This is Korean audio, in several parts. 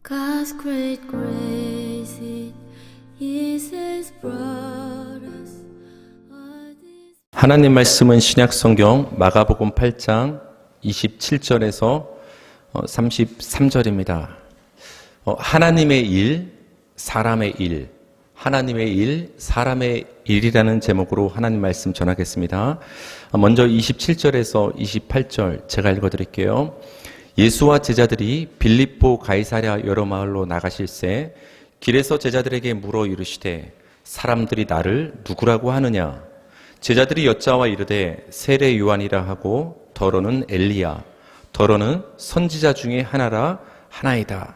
God's great grace it is has brought us all this. 하나님 말씀은 신약성경 마가복음 8장 27절에서 33절입니다. 하나님의 일, 사람의 일, 하나님의 일, 사람의 일이라는 제목으로 하나님 말씀 전하겠습니다. 먼저 27절에서 28절 제가 읽어드릴게요. 예수와 제자들이 빌립보 가이사랴 여러 마을로 나가실새 길에서 제자들에게 물어 이르시되 사람들이 나를 누구라고 하느냐? 제자들이 여짜와 이르되 세례 요한이라 하고 더러는 엘리야, 더러는 선지자 중에 하나이다.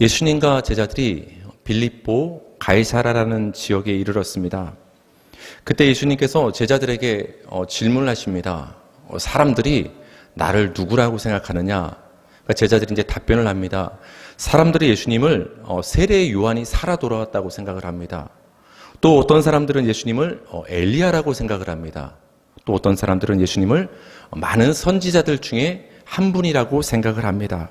예수님과 제자들이 빌립보 가이사랴라는 지역에 이르렀습니다. 그때 예수님께서 제자들에게 질문을 하십니다. 사람들이 나를 누구라고 생각하느냐? 그러니까 제자들이 이제 답변을 합니다. 사람들이 예수님을 세례 요한이 살아 돌아왔다고 생각을 합니다. 또 어떤 사람들은 예수님을 엘리야라고 생각을 합니다. 또 어떤 사람들은 예수님을 많은 선지자들 중에 한 분이라고 생각을 합니다.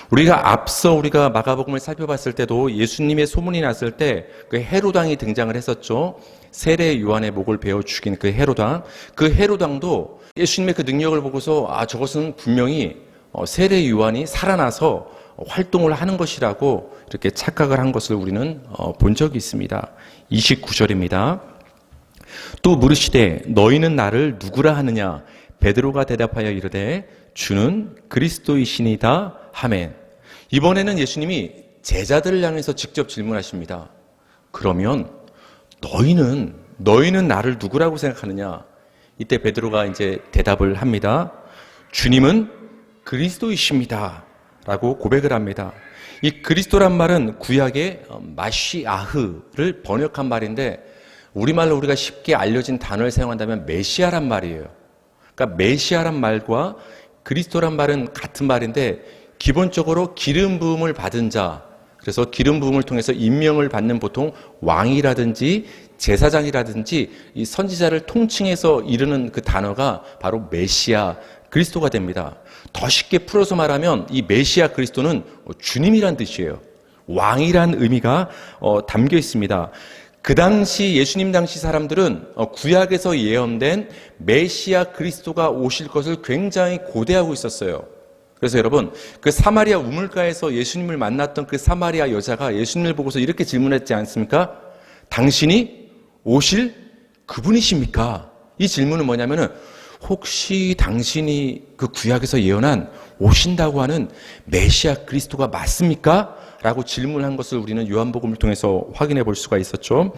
우리가 마가복음을 살펴봤을 때도 예수님의 소문이 났을 때 그 헤롯 왕이 등장을 했었죠. 세례 요한의 목을 베어 죽인 그 헤롯 왕. 그 헤롯 왕도 예수님의 그 능력을 보고서 저것은 분명히 세례 요한이 살아나서 활동을 하는 것이라고 이렇게 착각을 한 것을 우리는 본 적이 있습니다. 29절입니다. 또 물으시되 너희는 나를 누구라 하느냐? 베드로가 대답하여 이르되 주는 그리스도이시니이다 하멘. 이번에는 예수님이 제자들을 향해서 직접 질문하십니다. 그러면 너희는 나를 누구라고 생각하느냐? 이때 베드로가 이제 대답을 합니다. 주님은 그리스도이십니다 라고 고백을 합니다. 이 그리스도란 말은 구약의 마시아흐를 번역한 말인데 우리말로 우리가 쉽게 알려진 단어를 사용한다면 메시아란 말이에요. 그러니까 메시아란 말과 그리스도란 말은 같은 말인데 기본적으로 기름 부음을 받은 자, 그래서 기름 부음을 통해서 임명을 받는 보통 왕이라든지 제사장이라든지 이 선지자를 통칭해서 이르는 그 단어가 바로 메시아 그리스도가 됩니다. 더 쉽게 풀어서 말하면 이 메시아 그리스도는 주님이란 뜻이에요. 왕이란 의미가 담겨 있습니다. 그 당시 예수님 당시 사람들은 구약에서 예언된 메시아 그리스도가 오실 것을 굉장히 고대하고 있었어요. 그래서 여러분, 그 사마리아 우물가에서 예수님을 만났던 그 사마리아 여자가 예수님을 보고서 이렇게 질문했지 않습니까? 당신이 오실 그분이십니까? 이 질문은 뭐냐면은 혹시 당신이 그 구약에서 예언한 오신다고 하는 메시아 그리스도가 맞습니까? 라고 질문한 것을 우리는 요한복음을 통해서 확인해 볼 수가 있었죠.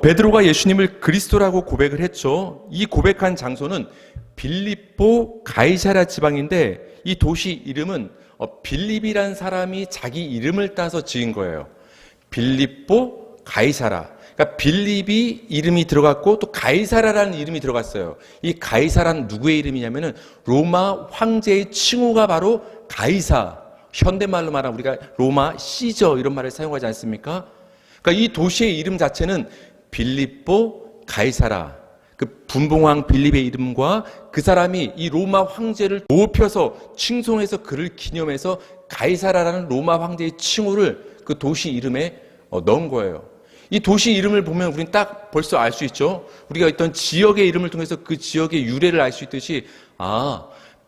베드로가 예수님을 그리스도라고 고백을 했죠. 이 고백한 장소는 빌립보 가이사랴 지방인데 이 도시 이름은 빌립이란 사람이 자기 이름을 따서 지은 거예요. 빌립보 가이사랴. 그러니까 빌립이 이름이 들어갔고 또 가이사랴라는 이름이 들어갔어요. 이 가이사라는 누구의 이름이냐면은 로마 황제의 칭호가 바로 가이사. 현대말로 말하면 우리가 로마 시저 이런 말을 사용하지 않습니까? 그러니까 이 도시의 이름 자체는 빌립보 가이사랴. 그 분봉왕 빌립의 이름과 그 사람이 이 로마 황제를 높여서 칭송해서 그를 기념해서 가이사랴라는 로마 황제의 칭호를 그 도시 이름에 넣은 거예요. 이 도시 이름을 보면 우린 딱 벌써 알 수 있죠. 우리가 어떤 지역의 이름을 통해서 그 지역의 유래를 알 수 있듯이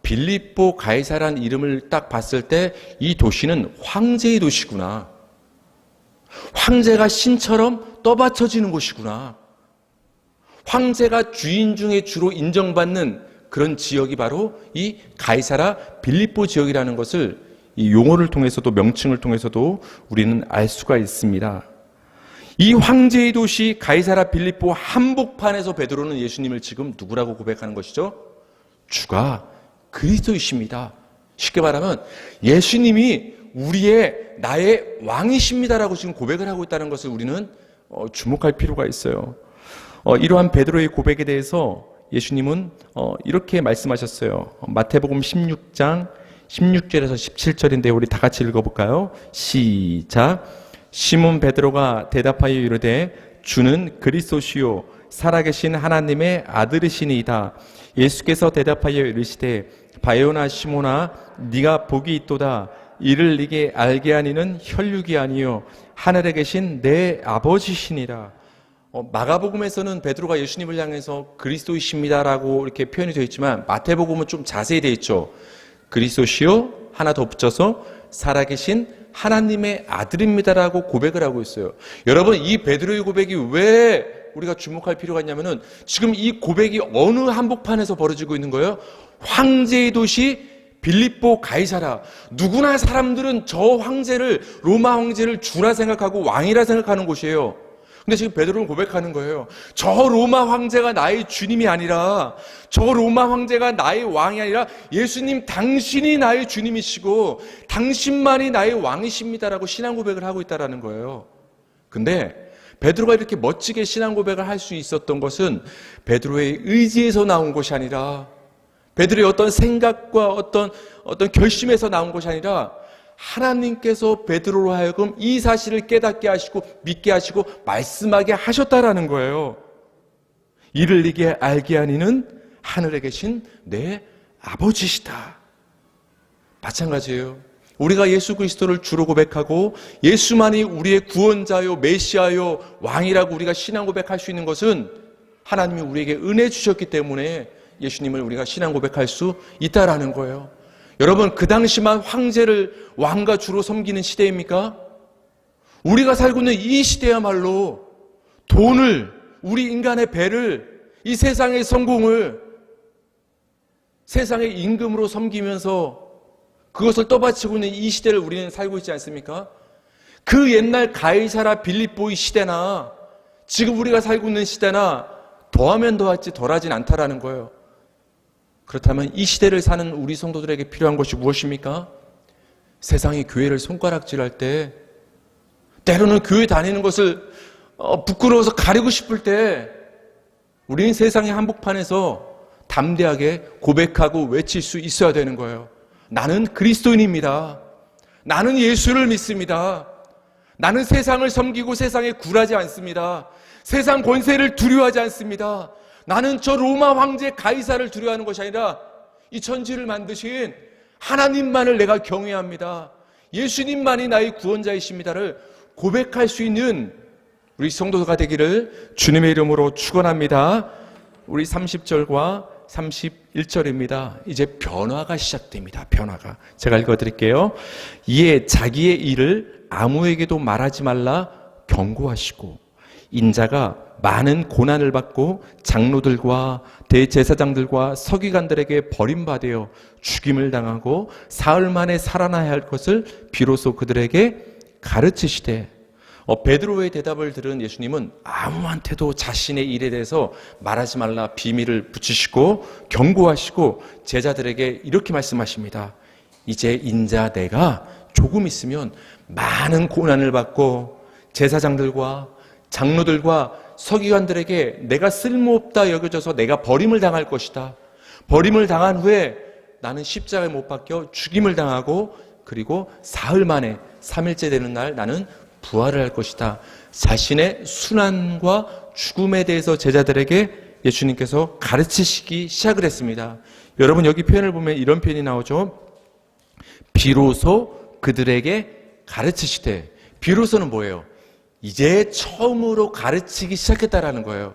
빌립보 가이사라는 이름을 딱 봤을 때 이 도시는 황제의 도시구나. 황제가 신처럼 떠받쳐지는 곳이구나. 황제가 주인 중에 주로 인정받는 그런 지역이 바로 이 가이사라 빌립보 지역이라는 것을 이 용어를 통해서도 명칭을 통해서도 우리는 알 수가 있습니다. 이 황제의 도시 가이사라 빌립보 한복판에서 베드로는 예수님을 지금 누구라고 고백하는 것이죠? 주가 그리스도이십니다. 쉽게 말하면 예수님이 나의 왕이십니다라고 지금 고백을 하고 있다는 것을 우리는 주목할 필요가 있어요. 이러한 베드로의 고백에 대해서 예수님은 이렇게 말씀하셨어요. 마태복음 16장 16절에서 17절인데 우리 다 같이 읽어볼까요? 시작. 시몬 베드로가 대답하여 이르되 주는 그리스도시요 살아계신 하나님의 아들이시니이다. 예수께서 대답하여 이르시되 바요나 시몬아 네가 복이 있도다. 이를 네게 알게 하니는 혈육이 아니요 하늘에 계신 내 아버지시니라. 마가복음에서는 베드로가 예수님을 향해서 그리스도이십니다라고 이렇게 표현이 되어 있지만 마태복음은 좀 자세히 되어 있죠. 그리스도시요 하나 더 붙여서 살아계신 하나님의 아들입니다라고 고백을 하고 있어요. 여러분, 이 베드로의 고백이 왜 우리가 주목할 필요가 있냐면은 지금 이 고백이 어느 한복판에서 벌어지고 있는 거예요? 황제의 도시 빌립보 가이사라. 누구나 사람들은 저 황제를, 로마 황제를 주라 생각하고 왕이라 생각하는 곳이에요. 근데 지금 베드로는 고백하는 거예요. 저 로마 황제가 나의 주님이 아니라, 저 로마 황제가 나의 왕이 아니라 예수님 당신이 나의 주님이시고 당신만이 나의 왕이십니다라고 신앙 고백을 하고 있다라는 거예요. 근데 베드로가 이렇게 멋지게 신앙 고백을 할 수 있었던 것은 베드로의 의지에서 나온 것이 아니라, 베드로의 어떤 생각과 어떤 결심에서 나온 것이 아니라 하나님께서 베드로로 하여금 이 사실을 깨닫게 하시고 믿게 하시고 말씀하게 하셨다라는 거예요. 이를 네게 알게 하니는 하늘에 계신 내 아버지시다. 마찬가지예요. 우리가 예수 그리스도를 주로 고백하고 예수만이 우리의 구원자요 메시아요 왕이라고 우리가 신앙 고백할 수 있는 것은 하나님이 우리에게 은혜 주셨기 때문에 예수님을 우리가 신앙 고백할 수 있다라는 거예요. 여러분, 그 당시만 황제를 왕과 주로 섬기는 시대입니까? 우리가 살고 있는 이 시대야말로 돈을, 우리 인간의 배를, 이 세상의 성공을 세상의 임금으로 섬기면서 그것을 떠받치고 있는 이 시대를 우리는 살고 있지 않습니까? 그 옛날 가이사라 빌립보의 시대나 지금 우리가 살고 있는 시대나 더하면 더할지 덜하진 않다라는 거예요. 그렇다면 이 시대를 사는 우리 성도들에게 필요한 것이 무엇입니까? 세상이 교회를 손가락질할 때, 때로는 교회 다니는 것을 부끄러워서 가리고 싶을 때 우리는 세상의 한복판에서 담대하게 고백하고 외칠 수 있어야 되는 거예요. 나는 그리스도인입니다. 나는 예수를 믿습니다. 나는 세상을 섬기고 세상에 굴하지 않습니다. 세상 권세를 두려워하지 않습니다. 나는 저 로마 황제 가이사를 두려워하는 것이 아니라 이 천지를 만드신 하나님만을 내가 경외합니다. 예수님만이 나의 구원자이십니다를 고백할 수 있는 우리 성도가 되기를 주님의 이름으로 축원합니다. 우리 30절과 31절입니다. 이제 변화가 시작됩니다. 변화가. 제가 읽어드릴게요. 이에 자기의 일을 아무에게도 말하지 말라 경고하시고 인자가 많은 고난을 받고 장로들과 대제사장들과 서기관들에게 버림받아 죽임을 당하고 사흘 만에 살아나야 할 것을 비로소 그들에게 가르치시되. 베드로의 대답을 들은 예수님은 아무한테도 자신의 일에 대해서 말하지 말라 비밀을 붙이시고 경고하시고 제자들에게 이렇게 말씀하십니다. 이제 인자 내가 조금 있으면 많은 고난을 받고 제사장들과 장로들과 서기관들에게 내가 쓸모없다 여겨져서 내가 버림을 당할 것이다. 버림을 당한 후에 나는 십자가에 못 박혀 죽임을 당하고 그리고 사흘 만에 3일째 되는 날 나는 부활을 할 것이다. 자신의 순환과 죽음에 대해서 제자들에게 예수님께서 가르치시기 시작을 했습니다. 여러분, 여기 표현을 보면 이런 표현이 나오죠. 비로소 그들에게 가르치시되. 비로소는 뭐예요? 이제 처음으로 가르치기 시작했다라는 거예요.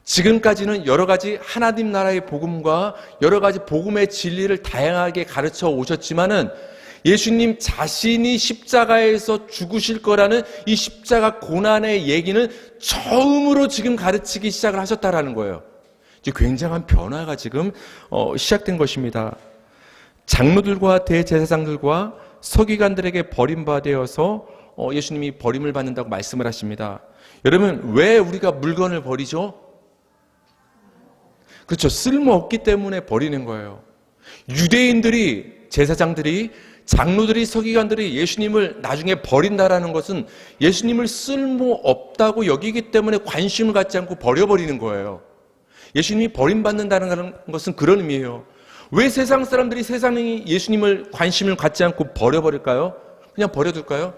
지금까지는 여러 가지 하나님 나라의 복음과 여러 가지 복음의 진리를 다양하게 가르쳐 오셨지만은 예수님 자신이 십자가에서 죽으실 거라는 이 십자가 고난의 얘기는 처음으로 지금 가르치기 시작을 하셨다라는 거예요. 이제 굉장한 변화가 지금 시작된 것입니다. 장로들과 대제사장들과 서기관들에게 버림받아서 예수님이 버림을 받는다고 말씀을 하십니다. 여러분, 왜 우리가 물건을 버리죠? 그렇죠. 쓸모없기 때문에 버리는 거예요. 유대인들이, 제사장들이, 장로들이, 서기관들이 예수님을 나중에 버린다라는 것은 예수님을 쓸모없다고 여기기 때문에 관심을 갖지 않고 버려버리는 거예요. 예수님이 버림받는다는 것은 그런 의미예요. 왜 세상 사람들이 세상이 예수님을 관심을 갖지 않고 버려버릴까요? 그냥 버려둘까요?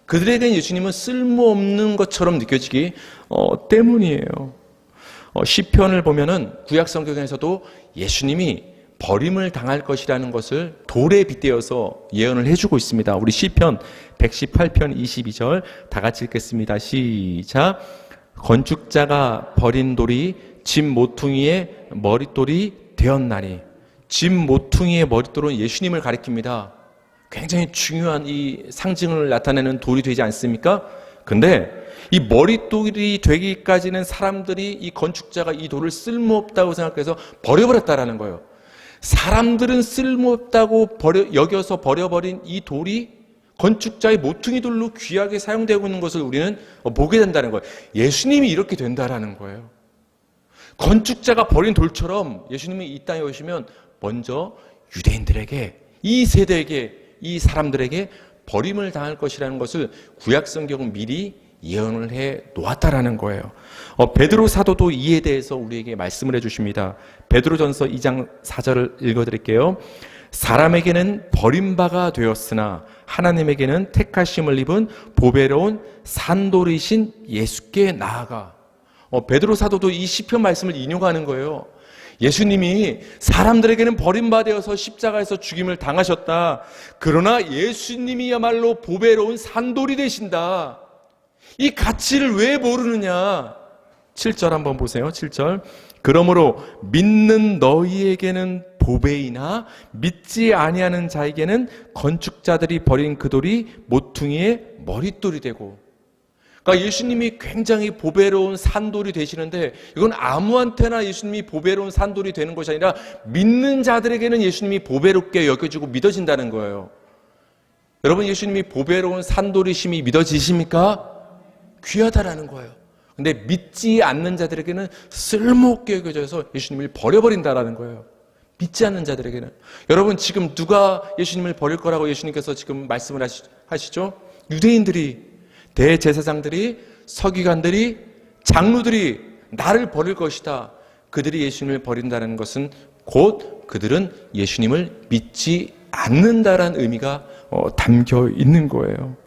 그들에게는 예수님은 쓸모없는 것처럼 느껴지기 때문이에요. 시편을 보면은 구약 성경에서도 예수님이 버림을 당할 것이라는 것을 돌에 빗대어서 예언을 해주고 있습니다. 우리 시편 118편 22절 다 같이 읽겠습니다. 시작. 건축자가 버린 돌이 집 모퉁이의 머릿돌이 되었나니. 집 모퉁이의 머릿돌은 예수님을 가리킵니다. 굉장히 중요한 이 상징을 나타내는 돌이 되지 않습니까? 근데 이 머릿돌이 되기까지는 사람들이 이 건축자가 이 돌을 쓸모없다고 생각해서 버려버렸다라는 거예요. 사람들은 쓸모없다고 여겨서 버려버린 이 돌이 건축자의 모퉁이 돌로 귀하게 사용되고 있는 것을 우리는 보게 된다는 거예요. 예수님이 이렇게 된다라는 거예요. 건축자가 버린 돌처럼 예수님이 이 땅에 오시면 먼저 유대인들에게, 이 세대에게, 이 사람들에게 버림을 당할 것이라는 것을 구약 성경은 미리 예언을 해 놓았다라는 거예요. 베드로 사도도 이에 대해서 우리에게 말씀을 해주십니다. 베드로전서 2장 4절을 읽어드릴게요. 사람에게는 버림바가 되었으나 하나님에게는 택하심을 입은 보배로운 산돌이신 예수께 나아가. 베드로 사도도 이 시편 말씀을 인용하는 거예요. 예수님이 사람들에게는 버림바 되어서 십자가에서 죽임을 당하셨다. 그러나 예수님이야말로 보배로운 산돌이 되신다. 이 가치를 왜 모르느냐? 7절 한번 보세요. 7절. 그러므로 믿는 너희에게는 보배이나 믿지 아니하는 자에게는 건축자들이 버린 그 돌이 모퉁이의 머릿돌이 되고. 그러니까 예수님이 굉장히 보배로운 산돌이 되시는데 이건 아무한테나 예수님이 보배로운 산돌이 되는 것이 아니라 믿는 자들에게는 예수님이 보배롭게 여겨지고 믿어진다는 거예요. 여러분, 예수님이 보배로운 산돌이심이 믿어지십니까? 귀하다라는 거예요. 근데 믿지 않는 자들에게는 쓸모없게 여겨져서 예수님을 버려버린다라는 거예요. 믿지 않는 자들에게는. 여러분, 지금 누가 예수님을 버릴 거라고 예수님께서 지금 말씀을 하시죠? 유대인들이, 대제사장들이, 서기관들이, 장로들이 나를 버릴 것이다. 그들이 예수님을 버린다는 것은 곧 그들은 예수님을 믿지 않는다라는 의미가 담겨 있는 거예요.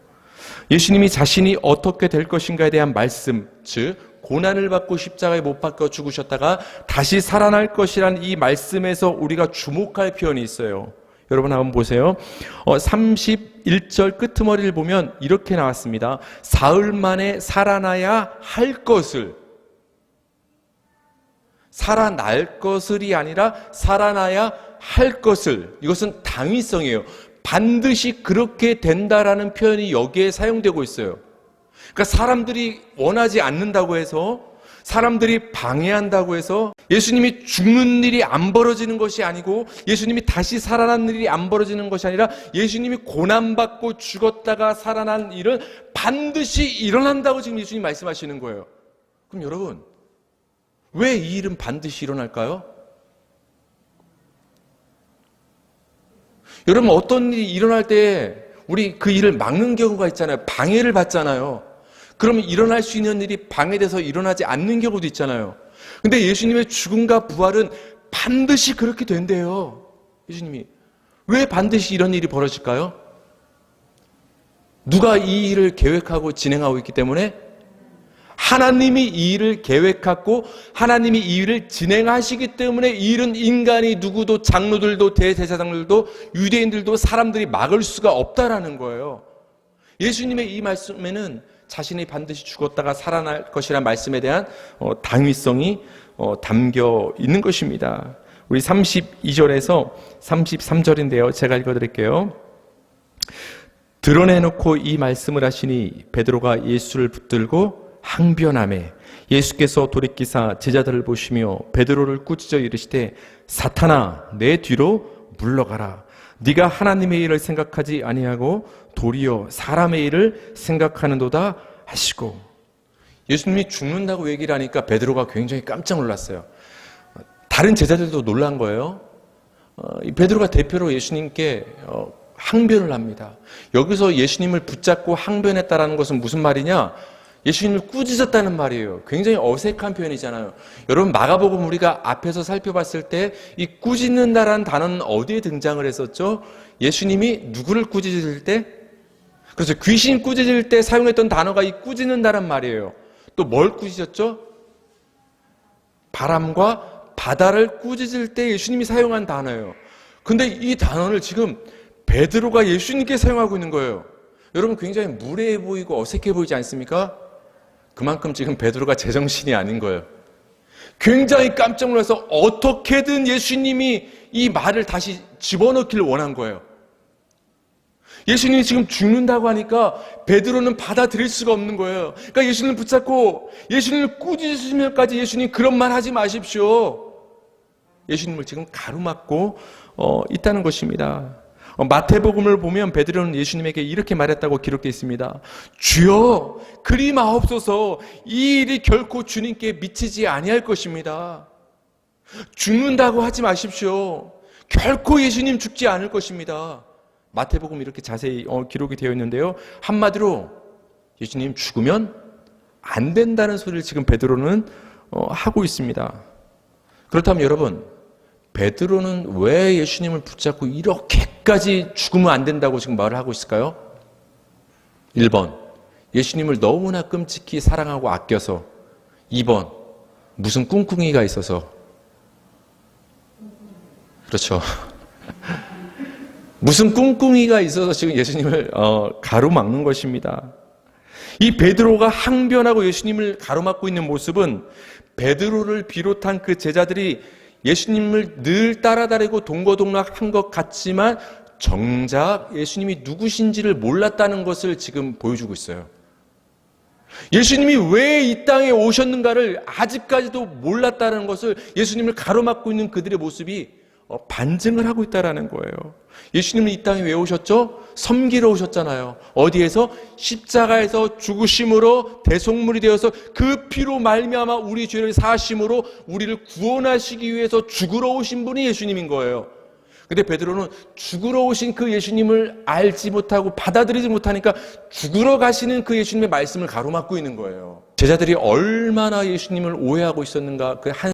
예수님이 자신이 어떻게 될 것인가에 대한 말씀, 즉 고난을 받고 십자가에 못 박혀 죽으셨다가 다시 살아날 것이란 이 말씀에서 우리가 주목할 표현이 있어요. 여러분 한번 보세요. 31절 끄트머리를 보면 이렇게 나왔습니다. 사흘 만에 살아나야 할 것을, 살아날 것을이 아니라 살아나야 할 것을. 이것은 당위성이에요. 반드시 그렇게 된다라는 표현이 여기에 사용되고 있어요. 그러니까 사람들이 원하지 않는다고 해서, 사람들이 방해한다고 해서 예수님이 죽는 일이 안 벌어지는 것이 아니고, 예수님이 다시 살아난 일이 안 벌어지는 것이 아니라 예수님이 고난받고 죽었다가 살아난 일은 반드시 일어난다고 지금 예수님이 말씀하시는 거예요. 그럼 여러분, 왜 이 일은 반드시 일어날까요? 여러분, 어떤 일이 일어날 때 우리 그 일을 막는 경우가 있잖아요. 방해를 받잖아요. 그러면 일어날 수 있는 일이 방해돼서 일어나지 않는 경우도 있잖아요. 근데 예수님의 죽음과 부활은 반드시 그렇게 된대요. 예수님이. 왜 반드시 이런 일이 벌어질까요? 누가 이 일을 계획하고 진행하고 있기 때문에? 하나님이 이 일을 계획하고 하나님이 이 일을 진행하시기 때문에 이 일은 인간이 누구도, 장로들도, 대제사장들도, 유대인들도, 사람들이 막을 수가 없다라는 거예요. 예수님의 이 말씀에는 자신이 반드시 죽었다가 살아날 것이라는 말씀에 대한 당위성이 담겨 있는 것입니다. 우리 32절에서 33절인데요. 제가 읽어드릴게요. 드러내놓고 이 말씀을 하시니 베드로가 예수를 붙들고 항변하매 예수께서 돌이키사 제자들을 보시며 베드로를 꾸짖어 이르시되 사탄아 내 뒤로 물러가라. 네가 하나님의 일을 생각하지 아니하고 도리어 사람의 일을 생각하는도다 하시고. 예수님이 죽는다고 얘기를 하니까 베드로가 굉장히 깜짝 놀랐어요. 다른 제자들도 놀란 거예요. 베드로가 대표로 예수님께 항변을 합니다. 여기서 예수님을 붙잡고 항변했다라는 것은 무슨 말이냐? 예수님을 꾸짖었다는 말이에요. 굉장히 어색한 표현이잖아요. 여러분, 마가복음 우리가 앞에서 살펴봤을 때 이 꾸짖는다라는 단어는 어디에 등장을 했었죠? 예수님이 누구를 꾸짖을 때? 그래서 귀신 꾸짖을 때 사용했던 단어가 이 꾸짖는다란 말이에요. 또 뭘 꾸짖었죠? 바람과 바다를 꾸짖을 때 예수님이 사용한 단어예요. 근데 이 단어를 지금 베드로가 예수님께 사용하고 있는 거예요. 여러분 굉장히 무례해 보이고 어색해 보이지 않습니까? 그만큼 지금 베드로가 제정신이 아닌 거예요. 굉장히 깜짝 놀라서 어떻게든 예수님이 이 말을 다시 집어넣기를 원한 거예요. 예수님이 지금 죽는다고 하니까 베드로는 받아들일 수가 없는 거예요. 그러니까 예수님을 붙잡고 예수님을 꾸짖으시면까지 예수님 그런 말 하지 마십시오. 예수님을 지금 가로막고 있다는 것입니다. 마태복음을 보면 베드로는 예수님에게 이렇게 말했다고 기록되어 있습니다. 주여 그리 마옵소서. 이 일이 결코 주님께 미치지 아니할 것입니다. 죽는다고 하지 마십시오. 결코 예수님 죽지 않을 것입니다. 마태복음 이렇게 자세히 기록이 되어 있는데요. 한마디로 예수님 죽으면 안 된다는 소리를 지금 베드로는 하고 있습니다. 그렇다면 여러분, 베드로는 왜 예수님을 붙잡고 이렇게까지 죽으면 안 된다고 지금 말을 하고 있을까요? 1번, 예수님을 너무나 끔찍히 사랑하고 아껴서. 2번, 무슨 꿍꿍이가 있어서. 그렇죠. 무슨 꿍꿍이가 있어서 지금 예수님을 가로막는 것입니다. 이 베드로가 항변하고 예수님을 가로막고 있는 모습은 베드로를 비롯한 그 제자들이 예수님을 늘 따라다니고 동거동락한 것 같지만 정작 예수님이 누구신지를 몰랐다는 것을 지금 보여주고 있어요. 예수님이 왜 이 땅에 오셨는가를 아직까지도 몰랐다는 것을 예수님을 가로막고 있는 그들의 모습이 반증을 하고 있다는 거예요. 예수님은 이 땅에 왜 오셨죠? 섬기러 오셨잖아요. 어디에서? 십자가에서 죽으심으로 대속물이 되어서 그 피로 말미암아 우리 죄를 사하심으로 우리를 구원하시기 위해서 죽으러 오신 분이 예수님인 거예요. 근데 베드로는 죽으러 오신 그 예수님을 알지 못하고 받아들이지 못하니까 죽으러 가시는 그 예수님의 말씀을 가로막고 있는 거예요. 제자들이 얼마나 예수님을 오해하고 있었는가, 그 한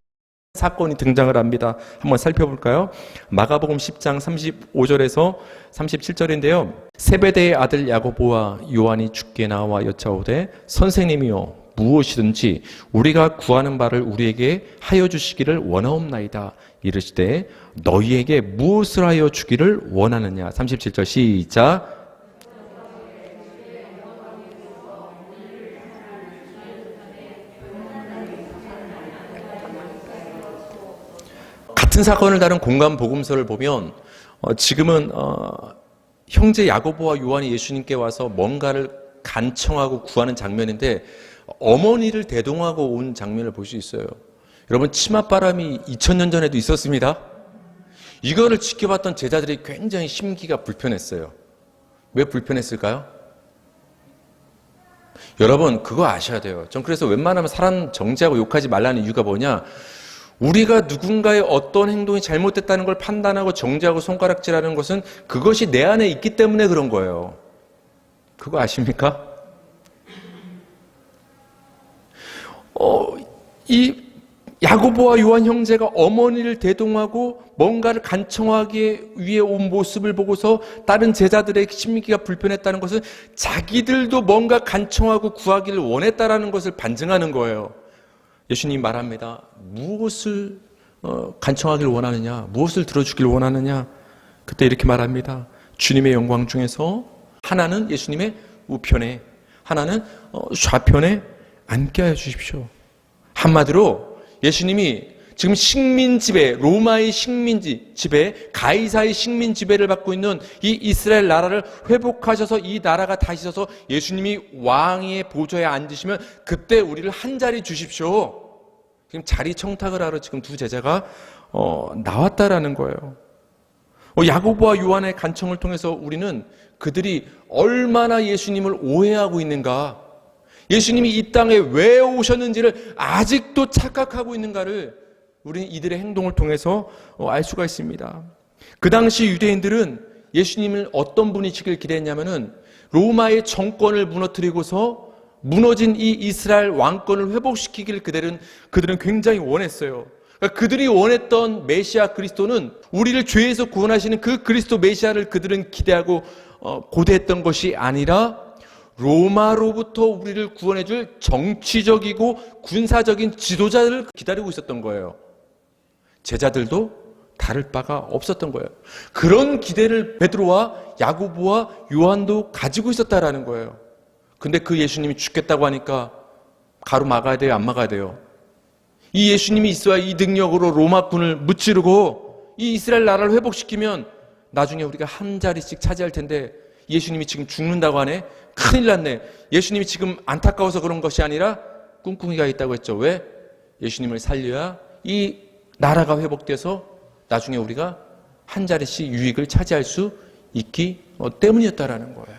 사건이 등장을 합니다. 한번 살펴볼까요? 마가복음 10장 35절에서 37절인데요. 세베대의 아들 야고보와 요한이 주께 나와 여짜오되 선생님이여 무엇이든지 우리가 구하는 바를 우리에게 하여 주시기를 원하옵나이다. 이르시되 너희에게 무엇을 하여 주기를 원하느냐. 37절 시작. 같은 사건을 다룬 공간 복음서를 보면 지금은 형제 야고보와 요한이 예수님께 와서 뭔가를 간청하고 구하는 장면인데 어머니를 대동하고 온 장면을 볼 수 있어요. 여러분, 치맛바람이 2000년 전에도 있었습니다. 이거를 지켜봤던 제자들이 굉장히 심기가 불편했어요. 왜 불편했을까요? 여러분, 그거 아셔야 돼요. 전 그래서 웬만하면 사람 정죄하고 욕하지 말라는 이유가 뭐냐? 우리가 누군가의 어떤 행동이 잘못됐다는 걸 판단하고 정죄하고 손가락질하는 것은 그것이 내 안에 있기 때문에 그런 거예요. 그거 아십니까? 이 야고보와 요한 형제가 어머니를 대동하고 뭔가를 간청하기 위해 온 모습을 보고서 다른 제자들의 심기가 불편했다는 것은 자기들도 뭔가 간청하고 구하기를 원했다라는 것을 반증하는 거예요. 예수님이 말합니다. 무엇을 간청하기를 원하느냐? 무엇을 들어주기를 원하느냐? 그때 이렇게 말합니다. 주님의 영광 중에서 하나는 예수님의 우편에, 하나는 좌편에 앉게 하여 주십시오. 한마디로 예수님이 지금 식민지배, 로마의 식민지배, 가이사의 식민지배를 받고 있는 이 이스라엘 나라를 회복하셔서 이 나라가 다시 서서 예수님이 왕의 보좌에 앉으시면 그때 우리를 한 자리 주십시오. 지금 자리 청탁을 하러 지금 두 제자가 나왔다라는 거예요. 야고보와 요한의 간청을 통해서 우리는 그들이 얼마나 예수님을 오해하고 있는가, 예수님이 이 땅에 왜 오셨는지를 아직도 착각하고 있는가를 우리는 이들의 행동을 통해서 알 수가 있습니다. 그 당시 유대인들은 예수님을 어떤 분이시길 기대했냐면은 로마의 정권을 무너뜨리고서 무너진 이 이스라엘 왕권을 회복시키기를 그들은 굉장히 원했어요. 그러니까 그들이 원했던 메시아 그리스도는, 우리를 죄에서 구원하시는 그 그리스도 메시아를 그들은 기대하고 고대했던 것이 아니라 로마로부터 우리를 구원해줄 정치적이고 군사적인 지도자를 기다리고 있었던 거예요. 제자들도 다를 바가 없었던 거예요. 그런 기대를 베드로와 야고보와 요한도 가지고 있었다라는 거예요. 근데 그 예수님이 죽겠다고 하니까 가로막아야 돼요? 안 막아야 돼요? 이 예수님이 있어야 이 능력으로 로마군을 무찌르고 이 이스라엘 나라를 회복시키면 나중에 우리가 한 자리씩 차지할 텐데 예수님이 지금 죽는다고 하네? 큰일 났네. 예수님이 지금 안타까워서 그런 것이 아니라 꿍꿍이가 있다고 했죠. 왜? 예수님을 살려야 이 나라가 회복돼서 나중에 우리가 한 자리씩 유익을 차지할 수 있기 때문이었다라는 거예요.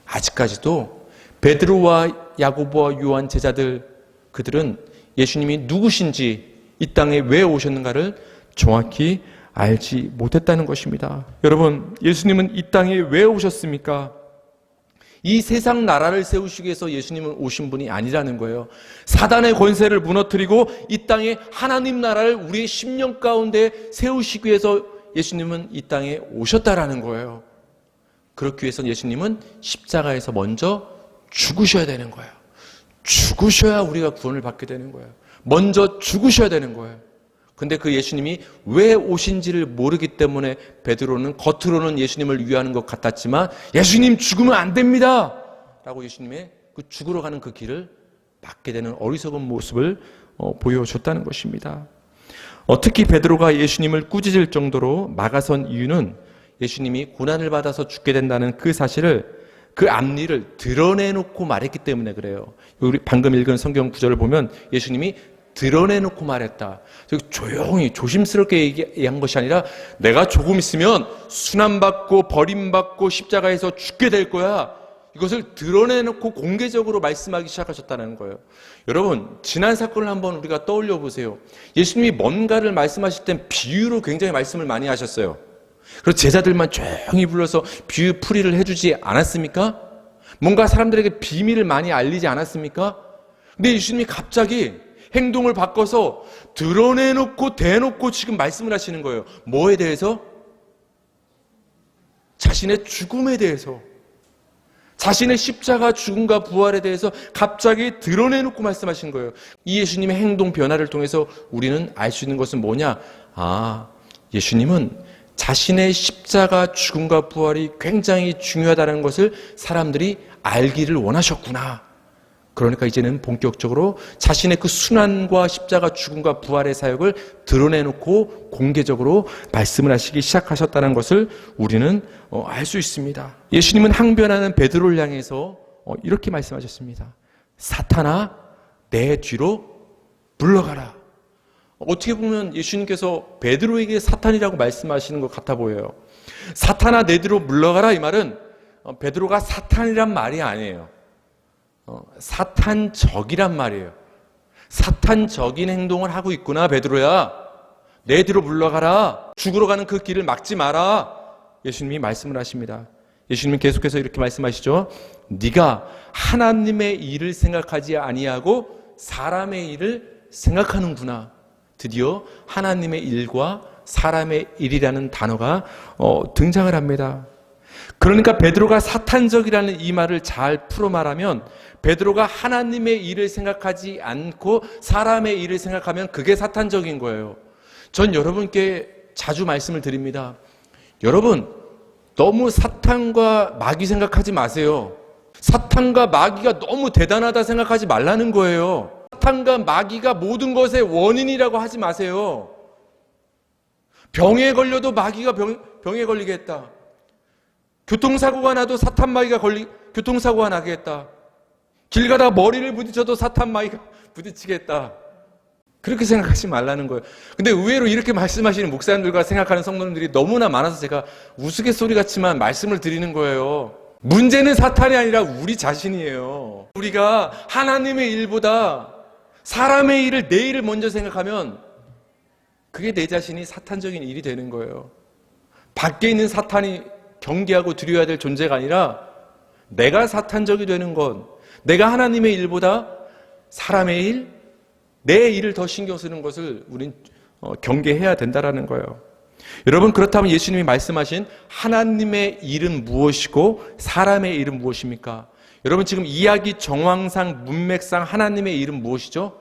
아직까지도 베드로와 야고보와 요한 제자들, 그들은 예수님이 누구신지, 이 땅에 왜 오셨는가를 정확히 알지 못했다는 것입니다. 여러분, 예수님은 이 땅에 왜 오셨습니까? 이 세상 나라를 세우시기 위해서 예수님은 오신 분이 아니라는 거예요. 사단의 권세를 무너뜨리고 이 땅에 하나님 나라를 우리의 심령 가운데 세우시기 위해서 예수님은 이 땅에 오셨다라는 거예요. 그렇기 위해서 예수님은 십자가에서 먼저 죽으셔야 되는 거예요. 죽으셔야 우리가 구원을 받게 되는 거예요. 먼저 죽으셔야 되는 거예요. 근데 그 예수님이 왜 오신지를 모르기 때문에 베드로는 겉으로는 예수님을 위하는 것 같았지만 예수님 죽으면 안 됩니다 라고 예수님의 그 죽으러 가는 그 길을 막게 되는 어리석은 모습을 보여줬다는 것입니다. 특히 베드로가 예수님을 꾸짖을 정도로 막아선 이유는 예수님이 고난을 받아서 죽게 된다는 그 사실을, 그 앞니를 드러내놓고 말했기 때문에 그래요. 우리 방금 읽은 성경 구절을 보면 예수님이 드러내놓고 말했다. 조용히 조심스럽게 얘기한 것이 아니라 내가 조금 있으면 순환받고 버림받고 십자가에서 죽게 될 거야. 이것을 드러내놓고 공개적으로 말씀하기 시작하셨다는 거예요. 여러분, 지난 사건을 한번 우리가 떠올려 보세요. 예수님이 뭔가를 말씀하실 땐 비유로 굉장히 말씀을 많이 하셨어요. 그래서 제자들만 조용히 불러서 비유 풀이를 해주지 않았습니까? 뭔가 사람들에게 비밀을 많이 알리지 않았습니까? 근데 예수님이 갑자기 행동을 바꿔서 드러내놓고 대놓고 지금 말씀을 하시는 거예요. 뭐에 대해서? 자신의 죽음에 대해서, 자신의 십자가 죽음과 부활에 대해서 갑자기 드러내놓고 말씀하신 거예요. 이 예수님의 행동 변화를 통해서 우리는 알 수 있는 것은 뭐냐? 예수님은 자신의 십자가 죽음과 부활이 굉장히 중요하다는 것을 사람들이 알기를 원하셨구나. 그러니까 이제는 본격적으로 자신의 그 순환과 십자가 죽음과 부활의 사역을 드러내놓고 공개적으로 말씀을 하시기 시작하셨다는 것을 우리는 알 수 있습니다. 예수님은 항변하는 베드로를 향해서 이렇게 말씀하셨습니다. 사탄아, 내 뒤로 물러가라. 어떻게 보면 예수님께서 베드로에게 사탄이라고 말씀하시는 것 같아 보여요. 사탄아, 내 뒤로 물러가라, 이 말은 베드로가 사탄이란 말이 아니에요. 사탄적이란 말이에요. 사탄적인 행동을 하고 있구나, 베드로야. 내 뒤로 물러가라. 죽으러 가는 그 길을 막지 마라. 예수님이 말씀을 하십니다. 예수님은 계속해서 이렇게 말씀하시죠. 네가 하나님의 일을 생각하지 아니하고 사람의 일을 생각하는구나. 드디어 하나님의 일과 사람의 일이라는 단어가 등장을 합니다. 그러니까 베드로가 사탄적이라는 이 말을 잘 풀어 말하면 베드로가 하나님의 일을 생각하지 않고 사람의 일을 생각하면 그게 사탄적인 거예요. 전 여러분께 자주 말씀을 드립니다. 여러분, 너무 사탄과 마귀 생각하지 마세요. 사탄과 마귀가 너무 대단하다 생각하지 말라는 거예요. 사탄과 마귀가 모든 것의 원인이라고 하지 마세요. 병에 걸려도 마귀가 병에 걸리게 했다. 교통사고가 나도 사탄 마귀가 교통사고가 나겠다. 길 가다가 머리를 부딪혀도 사탄 마귀가 부딪히겠다. 그렇게 생각하지 말라는 거예요. 근데 의외로 이렇게 말씀하시는 목사님들과 생각하는 성도님들이 너무나 많아서 제가 우스갯소리 같지만 말씀을 드리는 거예요. 문제는 사탄이 아니라 우리 자신이에요. 우리가 하나님의 일보다 사람의 일을, 내 일을 먼저 생각하면 그게 내 자신이 사탄적인 일이 되는 거예요. 밖에 있는 사탄이 경계하고 두려워야 될 존재가 아니라 내가 사탄적이 되는 건, 내가 하나님의 일보다 사람의 일, 내 일을 더 신경 쓰는 것을 우린 경계해야 된다라는 거예요. 여러분, 그렇다면 예수님이 말씀하신 하나님의 일은 무엇이고 사람의 일은 무엇입니까? 여러분, 지금 이야기 정황상 문맥상 하나님의 일은 무엇이죠?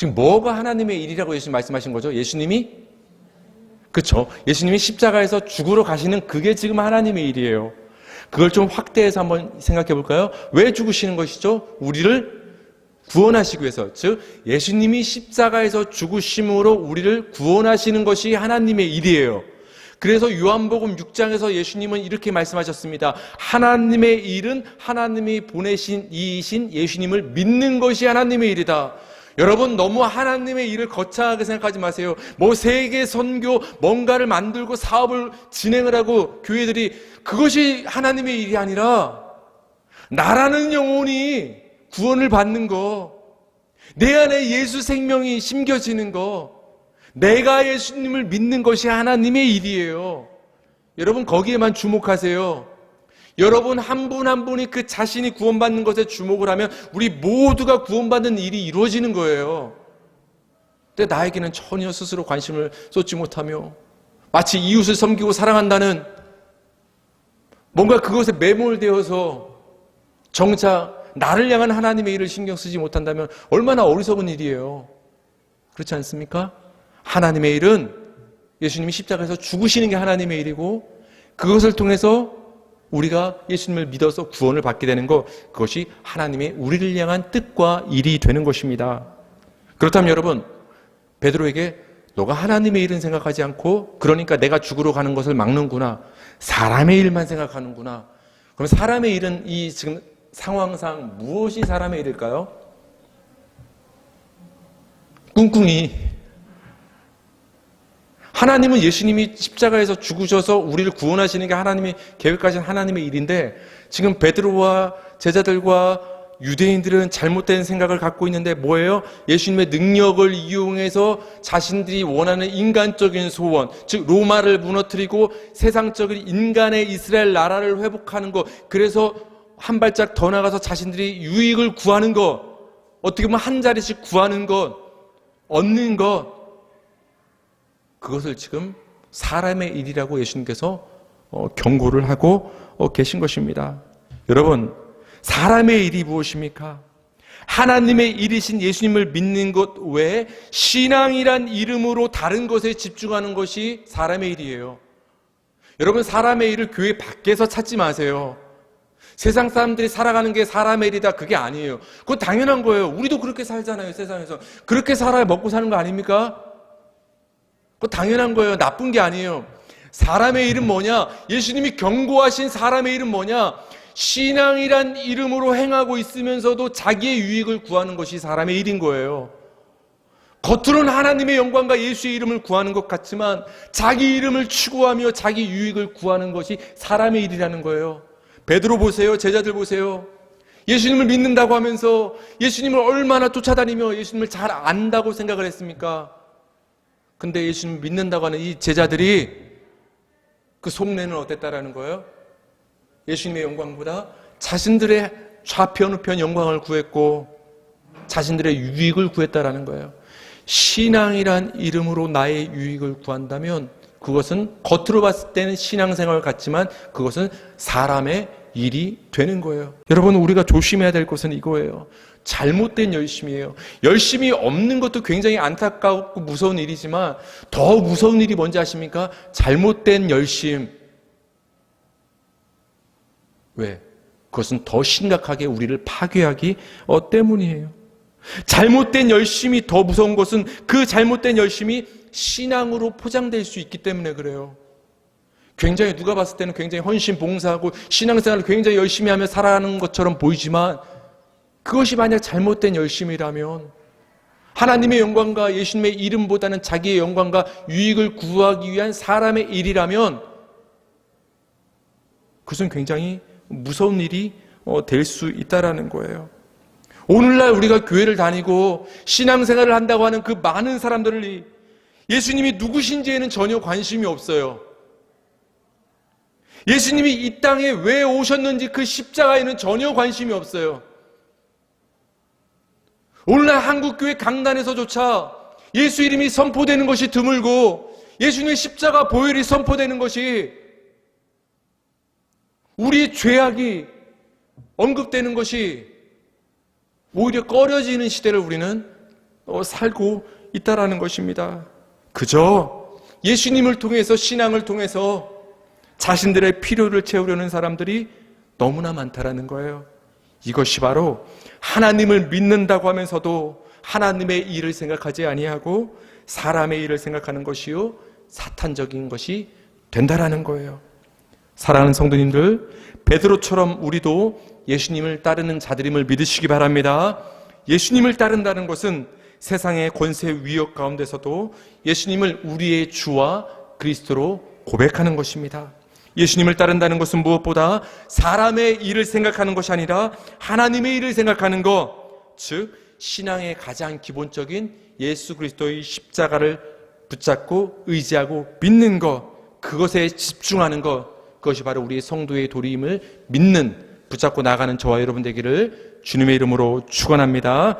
지금 뭐가 하나님의 일이라고 예수님 말씀하신 거죠? 예수님이? 그렇죠. 예수님이 십자가에서 죽으러 가시는 그게 지금 하나님의 일이에요. 그걸 좀 확대해서 한번 생각해 볼까요? 왜 죽으시는 것이죠? 우리를 구원하시기 위해서. 즉 예수님이 십자가에서 죽으심으로 우리를 구원하시는 것이 하나님의 일이에요. 그래서 요한복음 6장에서 예수님은 이렇게 말씀하셨습니다. 하나님의 일은 하나님이 보내신 이이신 예수님을 믿는 것이 하나님의 일이다. 여러분 너무 하나님의 일을 거창하게 생각하지 마세요. 뭐 세계 선교 뭔가를 만들고 사업을 진행을 하고 교회들이 그것이 하나님의 일이 아니라 나라는 영혼이 구원을 받는 거, 내 안에 예수 생명이 심겨지는 거, 내가 예수님을 믿는 것이 하나님의 일이에요. 여러분 거기에만 주목하세요. 여러분 한 분 한 분이 그 자신이 구원받는 것에 주목을 하면 우리 모두가 구원받는 일이 이루어지는 거예요. 근데 나에게는 전혀 스스로 관심을 쏟지 못하며 마치 이웃을 섬기고 사랑한다는 뭔가 그것에 매몰되어서 정작 나를 향한 하나님의 일을 신경 쓰지 못한다면 얼마나 어리석은 일이에요. 그렇지 않습니까? 하나님의 일은 예수님이 십자가에서 죽으시는 게 하나님의 일이고 그것을 통해서 우리가 예수님을 믿어서 구원을 받게 되는 것, 그것이 하나님의 우리를 향한 뜻과 일이 되는 것입니다. 그렇다면 여러분, 베드로에게 너가 하나님의 일은 생각하지 않고 그러니까 내가 죽으러 가는 것을 막는구나, 사람의 일만 생각하는구나. 그럼 사람의 일은 이 지금 상황상 무엇이 사람의 일일까요? 꿍꿍이. 하나님은 예수님이 십자가에서 죽으셔서 우리를 구원하시는 게 하나님이 계획하신 하나님의 일인데 지금 베드로와 제자들과 유대인들은 잘못된 생각을 갖고 있는데 뭐예요? 예수님의 능력을 이용해서 자신들이 원하는 인간적인 소원, 즉 로마를 무너뜨리고 세상적인 인간의 이스라엘 나라를 회복하는 것, 그래서 한 발짝 더 나가서 자신들이 유익을 구하는 것, 어떻게 보면 한 자리씩 구하는 것, 얻는 것, 그것을 지금 사람의 일이라고 예수님께서 경고를 하고 계신 것입니다. 여러분, 사람의 일이 무엇입니까? 하나님의 일이신 예수님을 믿는 것 외에 신앙이란 이름으로 다른 것에 집중하는 것이 사람의 일이에요. 여러분, 사람의 일을 교회 밖에서 찾지 마세요. 세상 사람들이 살아가는 게 사람의 일이다, 그게 아니에요. 그거 당연한 거예요. 우리도 그렇게 살잖아요, 세상에서. 그렇게 살아야 먹고 사는 거 아닙니까? 그거 당연한 거예요. 나쁜 게 아니에요. 사람의 일은 뭐냐? 예수님이 경고하신 사람의 일은 뭐냐? 신앙이란 이름으로 행하고 있으면서도 자기의 유익을 구하는 것이 사람의 일인 거예요. 겉으로는 하나님의 영광과 예수의 이름을 구하는 것 같지만 자기 이름을 추구하며 자기 유익을 구하는 것이 사람의 일이라는 거예요. 베드로 보세요. 제자들 보세요. 예수님을 믿는다고 하면서 예수님을 얼마나 쫓아다니며 예수님을 잘 안다고 생각을 했습니까? 근데 예수님을 믿는다고 하는 이 제자들이 그 속내는 어땠다라는 거예요? 예수님의 영광보다 자신들의 좌편 우편 영광을 구했고 자신들의 유익을 구했다라는 거예요. 신앙이란 이름으로 나의 유익을 구한다면 그것은 겉으로 봤을 때는 신앙생활 같지만 그것은 사람의 일이 되는 거예요. 여러분, 우리가 조심해야 될 것은 이거예요. 잘못된 열심이에요. 열심이 없는 것도 굉장히 안타깝고 무서운 일이지만 더 무서운 일이 뭔지 아십니까? 잘못된 열심. 왜? 그것은 더 심각하게 우리를 파괴하기 때문이에요. 잘못된 열심이 더 무서운 것은 그 잘못된 열심이 신앙으로 포장될 수 있기 때문에 그래요. 굉장히 누가 봤을 때는 굉장히 헌신 봉사하고 신앙생활을 굉장히 열심히 하며 살아가는 것처럼 보이지만 그것이 만약 잘못된 열심이라면 하나님의 영광과 예수님의 이름보다는 자기의 영광과 유익을 구하기 위한 사람의 일이라면 그것은 굉장히 무서운 일이 될 수 있다라는 거예요. 오늘날 우리가 교회를 다니고 신앙생활을 한다고 하는 그 많은 사람들을 예수님이 누구신지에는 전혀 관심이 없어요. 예수님이 이 땅에 왜 오셨는지 그 십자가에는 전혀 관심이 없어요. 오늘날 한국교회 강단에서조차 예수 이름이 선포되는 것이 드물고 예수님의 십자가 보혈이 선포되는 것이 우리의 죄악이 언급되는 것이 오히려 꺼려지는 시대를 우리는 살고 있다라는 것입니다. 그저 예수님을 통해서, 신앙을 통해서 자신들의 필요를 채우려는 사람들이 너무나 많다라는 거예요. 이것이 바로 하나님을 믿는다고 하면서도 하나님의 일을 생각하지 아니하고 사람의 일을 생각하는 것이요 사탄적인 것이 된다라는 거예요. 사랑하는 성도님들, 베드로처럼 우리도 예수님을 따르는 자들임을 믿으시기 바랍니다. 예수님을 따른다는 것은 세상의 권세 위협 가운데서도 예수님을 우리의 주와 그리스도로 고백하는 것입니다. 예수님을 따른다는 것은 무엇보다 사람의 일을 생각하는 것이 아니라 하나님의 일을 생각하는 것, 즉 신앙의 가장 기본적인 예수 그리스도의 십자가를 붙잡고 의지하고 믿는 것, 그것에 집중하는 것, 그것이 바로 우리의 성도의 도리임을 믿는, 붙잡고 나가는 저와 여러분 되기를 주님의 이름으로 축원합니다.